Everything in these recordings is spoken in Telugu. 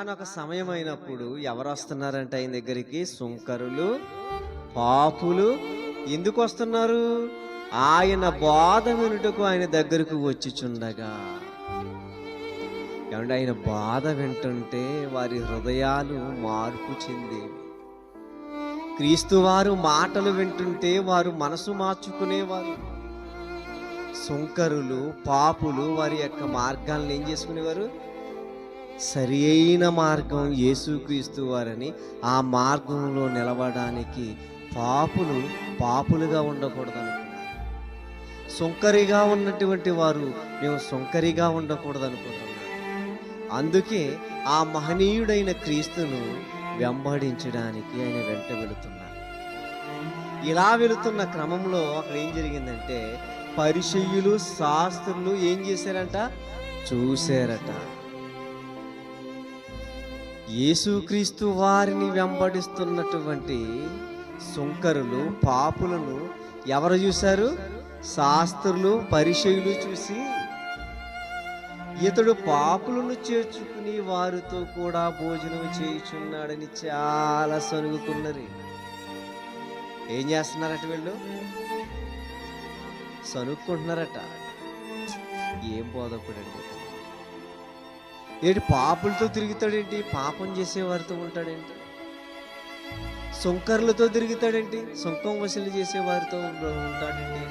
ఒకానొక సమయం అయినప్పుడు ఎవరు వస్తున్నారంటే ఆయన దగ్గరికి? సుంకరులు, పాపులు. ఎందుకు వస్తున్నారు? ఆయన బోధ వినుటకు ఆయన దగ్గరకు వచ్చిచుండగా. ఏమంటే ఆయన బాధ వింటుంటే వారి హృదయాలు మార్పు చెందేవి. క్రీస్తు వారు మాటలు వింటుంటే వారు మనసు మార్చుకునేవారు. సుంకరులు, పాపులు వారి యొక్క మార్గాలను ఏం చేసుకునేవారు? సరి అయిన మార్గం యేసుక్రీస్తు వారని ఆ మార్గంలో నిలవడానికి పాపులుగా ఉండకూడదు అనుకున్నారు. సుంకరిగా ఉన్నటువంటి వారు మేము సుంకరిగా ఉండకూడదు అనుకుంటున్నారు. అందుకే ఆ మహనీయుడైన క్రీస్తును వెంబడించడానికి ఆయన వెంట వెళుతున్నారు. ఇలా వెళుతున్న క్రమంలో అక్కడ ఏం జరిగిందంటే, పరిసయ్యులు, శాస్త్రులు ఏం చేశారంట? చూశారట. యేసుక్రీస్తు వారిని వెంబడిస్తున్నటువంటి సుంకరులు, పాపులను ఎవరు చూశారు? శాస్త్రులు, పరిసయ్యులు చూసి, ఇతడు పాపులను చేర్చుకుని వారితో కూడా భోజనం చేయుచున్నాడని చాలా సనుగుకున్నారు. ఏం చేస్తున్నారట వీళ్ళు? సనుక్కుంటున్నారట. ఏం బోధకుడండి! ఏంటి పాపులతో తిరుగుతాడేంటి? పాపం చేసేవారితో ఉంటాడేంటి? సుంకర్లతో తిరుగుతాడేంటి? సుంకం వసూలు చేసేవారితో ఉంటాడేంటి?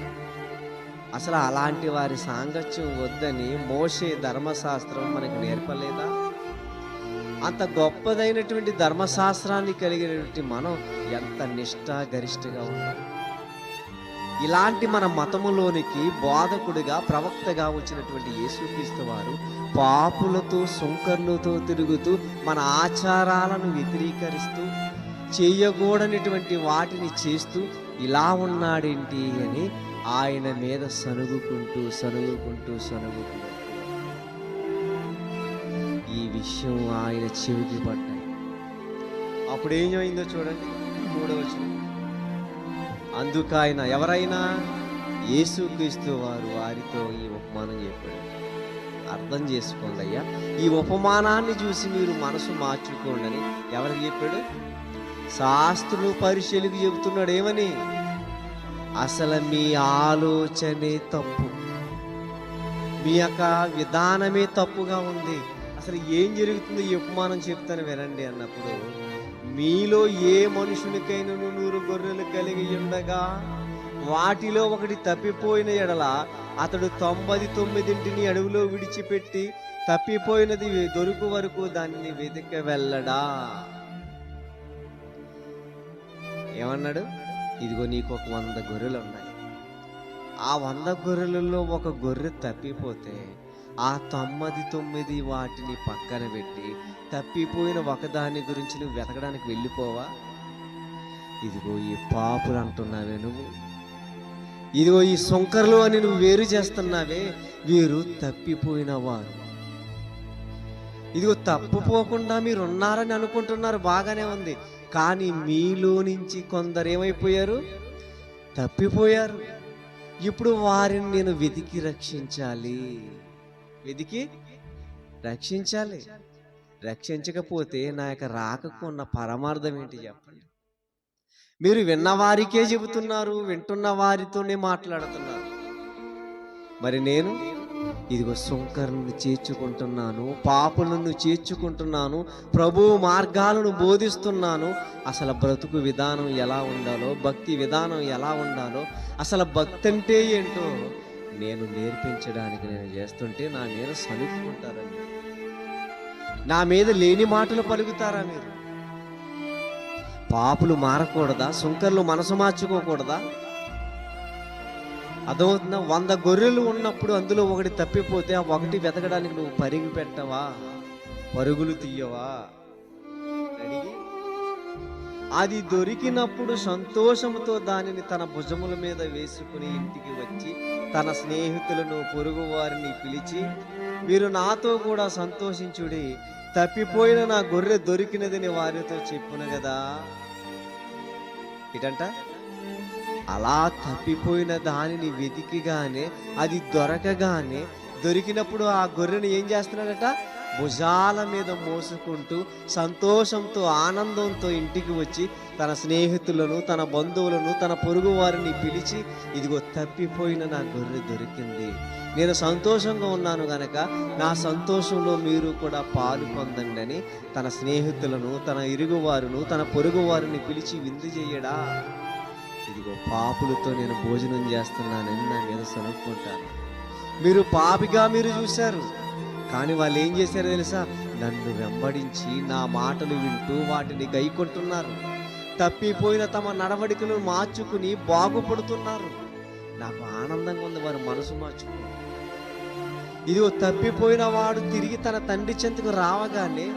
అసలు అలాంటి వారి సాంగత్యం వద్దని మోషే ధర్మశాస్త్రం మనకు నేర్పలేదా? అంత గొప్పదైనటువంటి ధర్మశాస్త్రాన్ని కలిగినటువంటి మనం ఎంత గరిష్టగా ఉన్నాం. ఇలాంటి మన మతములోనికి బోధకుడిగా, ప్రవక్తగా వచ్చినటువంటి యేసుక్రీస్తు వారు పాపులతో, సుంకర్లతో తిరుగుతూ మన ఆచారాలను వ్యతిరేకరిస్తూ, చేయకూడనటువంటి వాటిని చేస్తూ ఇలా ఉన్నాడేంటి అని ఆయన మీద సనుగుకుంటూ ఈ విషయం ఆయన చెవికి పడ్డాయి. అప్పుడు ఏమైందో చూడండి, 3వ వచనం. అందుకు ఆయన, ఎవరైనా? యేసుక్రీస్తు వారు వారితో ఈ ఉపమానం చెప్పాడు. అర్థం చేసుకోండి అయ్యా, ఈ ఉపమానాన్ని చూసి మీరు మనసు మార్చుకోండి అని ఎవరికి చెప్పాడు? శాస్త్రులు, పరిసయ్యులకు చెబుతున్నాడు. ఏమని? అసలు మీ ఆలోచనే తప్పు, మీ యొక్క విధానమే తప్పుగా ఉంది. అసలు ఏం జరుగుతుందో ఈ ఉపమానం చెప్తాను వినండి అన్నప్పుడు, మీలో ఏ మనుషునికైనా 100 గొర్రెలు కలిగి ఉండగా వాటిలో ఒకటి తప్పిపోయిన ఎడల అతడు 99 అడవిలో విడిచిపెట్టి తప్పిపోయినది దొరుకు వరకు దానిని వెతిక వెళ్ళడా? ఏమన్నాడు? ఇదిగో నీకు ఒక 100 గొర్రెలు ఉన్నాయి. ఆ 100 గొర్రెలలో ఒక గొర్రె తప్పిపోతే ఆ 99 వాటిని పక్కన పెట్టి తప్పిపోయిన ఒకదాని గురించి నువ్వు వెతకడానికి వెళ్ళిపోవా? ఇదిగో ఈ పాపులు అంటున్నావే నువ్వు, ఇదిగో ఈ సుంకర్లు అని నువ్వు వేరు చేస్తున్నావే, వీరు తప్పిపోయిన వారు. ఇదిగో తప్పుపోకుండా మీరు ఉన్నారని అనుకుంటున్నారు, బాగానే ఉంది. కానీ మీలో నుంచి కొందరు ఏమైపోయారు? తప్పిపోయారు. ఇప్పుడు వారిని నేను వెతికి రక్షించాలి. రక్షించకపోతే నా యొక్క రాకకు ఉన్న పరమార్థం ఏంటి చెప్పండి? మీరు విన్నవారికే చెబుతున్నారు, వింటున్న వారితోనే మాట్లాడుతున్నారు. మరి నేను ఇదిగో సుంకరులను చేర్చుకుంటున్నాను, పాపులను చేర్చుకుంటున్నాను, ప్రభువు మార్గాలను బోధిస్తున్నాను. అసలు బ్రతుకు విధానం ఎలా ఉండాలో, భక్తి విధానం ఎలా ఉండాలో, అసలు భక్తి అంటే ఏంటో నేను నేర్పించడానికి నేను చేస్తుంటే నా మీద సనుక్కుంటారని, నా మీద లేని మాటలు పలుకుతారా? మీరు పాపులు మారకూడదా? సుంకర్లు మనసు మార్చుకోకూడదా? అర్థమవుతుందా? 100 గొర్రెలు ఉన్నప్పుడు అందులో ఒకటి తప్పిపోతే ఆ ఒకటి వెతకడానికి నువ్వు పరిగి పెట్టవా? పరుగులు తీయవా? అడిగి అది దొరికినప్పుడు సంతోషంతో దానిని తన భుజముల మీద వేసుకుని ఇంటికి వచ్చి తన స్నేహితులను, పొరుగు వారిని పిలిచి, మీరు నాతో కూడా సంతోషించుడి, తప్పిపోయిన నా గొర్రె దొరికినదని వారితో చెప్పును కదా. ఇటంట అలా తప్పిపోయిన దానిని వెతికిగానే, అది దొరకగానే, దొరికినప్పుడు ఆ గొర్రెను ఏం చేస్తున్నాడట? భుజాల మీద మోసుకుంటూ సంతోషంతో ఆనందంతో ఇంటికి వచ్చి తన స్నేహితులను, తన బంధువులను, తన పొరుగు వారిని పిలిచి, ఇదిగో తప్పిపోయిన నా గొర్రె దొరికింది, నేను సంతోషంగా ఉన్నాను గనక నా సంతోషంలో మీరు కూడా పాలు పొందండి అని తన స్నేహితులను, తన ఇరుగువారును, తన పొరుగు వారిని పిలిచి విందు చేయడా? ఇదిగో పాపులతో నేను భోజనం చేస్తున్నానని నా మీద సనుక్కుంటాను. మీరు పాపిగా మీరు చూశారు, కానీ వాళ్ళు ఏం చేశారో తెలుసా? నన్ను వెంబడించి నా మాటలు వింటూ వాటిని గైకొంటున్నారు. తప్పిపోయిన తమ నడవడికలను మార్చుకుని బాగుపడుతున్నారు. నాకు ఆనందంగా ఉంది వారు మనసు మార్చుకుని. ఇదిగో తప్పిపోయిన వాడు తిరిగి తన తండ్రి చెంతకు రావగానే,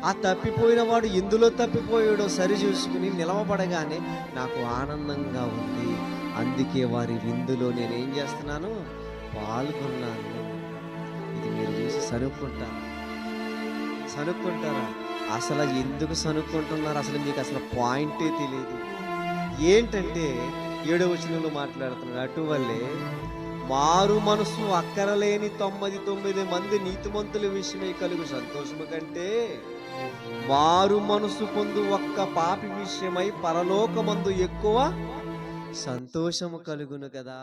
ఆ తప్పిపోయిన వాడు ఎందులో తప్పిపోయాడో సరి చూసుకుని నిలవబడగానే నాకు ఆనందంగా ఉంది. అందుకే వారి విందులో నేనేం చేస్తున్నాను? పాల్గొన్నాను. ఇది మీరు చూసి సనుక్కుంటారా? అసలు ఎందుకు సనుక్కుంటున్నారు? అసలు మీకు అసలు పాయింటే తెలియదు. ఏంటంటే 7వ వచనంలో మాట్లాడుతున్నాడు, అటువల్లే మారు మనసు అక్కరలేని 99 మంది నీతిమంతుల విషయమై కలుగు సంతోషము కంటే మారు మనసు పొందు ఒక్క పాపి విషయమై పరలోకమందు ఎక్కువ సంతోషము కలుగును కదా.